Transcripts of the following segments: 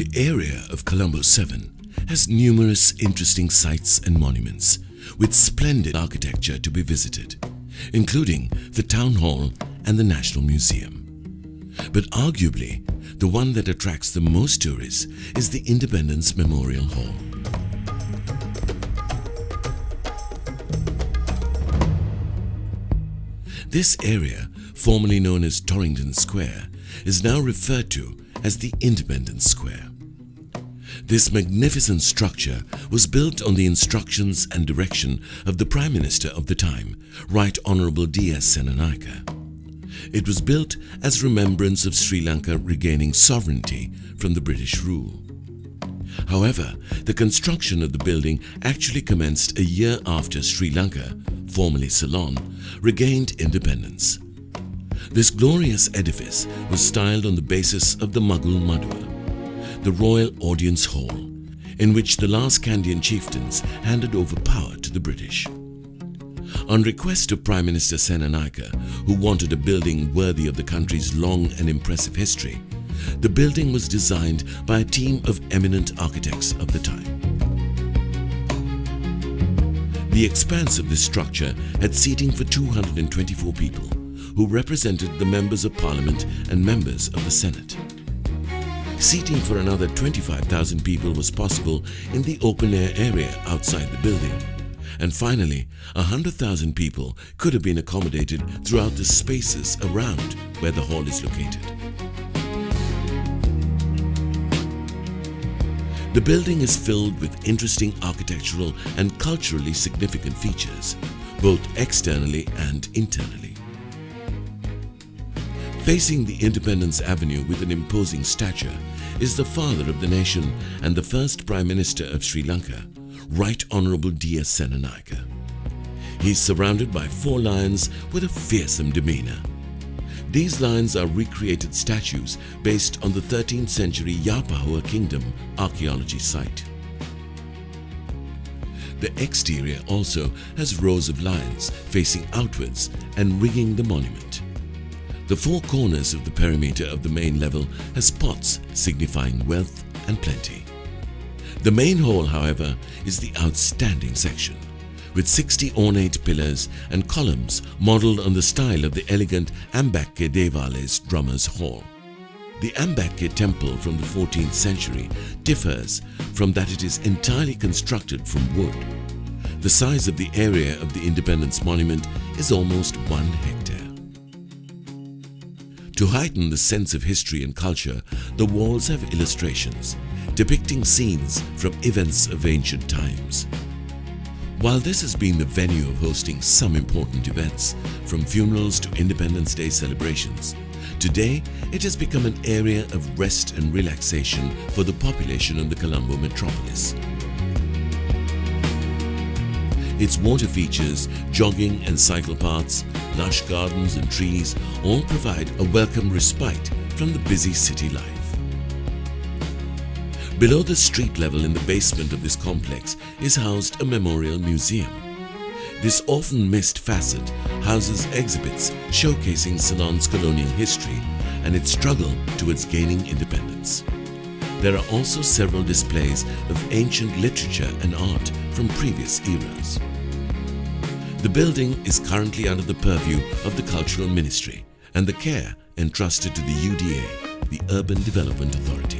The area of Colombo 7 has numerous interesting sites and monuments with splendid architecture to be visited, including the Town Hall and the National Museum. But arguably, the one that attracts the most tourists is the Independence Memorial Hall. This area, formerly known as Torrington Square, is now referred to as the Independence Square. This magnificent structure was built on the instructions and direction of the Prime Minister of the time, Right Honourable D.S. Senanayake. It was built as remembrance of Sri Lanka regaining sovereignty from the British rule. However, the construction of the building actually commenced a year after Sri Lanka, formerly Ceylon, regained independence. This glorious edifice was styled on the basis of the Maguwa, the royal audience hall, in which the last Kandyan chieftains handed over power to the British. On request of Prime Minister Senanayake, who wanted a building worthy of the country's long and impressive history, the building was designed by a team of eminent architects of the time. The expanse of this structure had seating for 224 people, who represented the members of Parliament and members of the Senate. Seating for another 25,000 people was possible in the open-air area outside the building. And finally, 100,000 people could have been accommodated throughout the spaces around where the hall is located. The building is filled with interesting architectural and culturally significant features, both externally and internally. Facing the Independence Avenue with an imposing stature is the father of the nation and the first Prime Minister of Sri Lanka, Right Honourable D.S. Senanayake. He is surrounded by 4 lions with a fearsome demeanour. These lions are recreated statues based on the 13th century Maguwa Kingdom archaeology site. The exterior also has rows of lions facing outwards and ringing the monument. The 4 corners of the perimeter of the main level has pots signifying wealth and plenty. The main hall, however, is the outstanding section, with 60 ornate pillars and columns modelled on the style of the elegant Ambakke Devale's Drummers Hall. The Ambakke temple from the 14th century differs from that it is entirely constructed from wood. The size of the area of the Independence Monument is almost 1 hectare. To heighten the sense of history and culture, the walls have illustrations depicting scenes from events of ancient times. While this has been the venue of hosting some important events, from funerals to Independence Day celebrations, today it has become an area of rest and relaxation for the population of the Colombo metropolis. Its water features, jogging and cycle paths, lush gardens and trees all provide a welcome respite from the busy city life. Below the street level in the basement of this complex is housed a memorial museum. This often missed facet houses exhibits showcasing Ceylon's colonial history and its struggle towards gaining independence. There are also several displays of ancient literature and art from previous eras. The building is currently under the purview of the Cultural Ministry and the care entrusted to the UDA, the Urban Development Authority.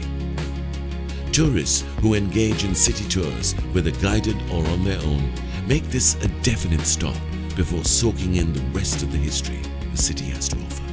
Tourists who engage in city tours, whether guided or on their own, make this a definite stop before soaking in the rest of the history the city has to offer.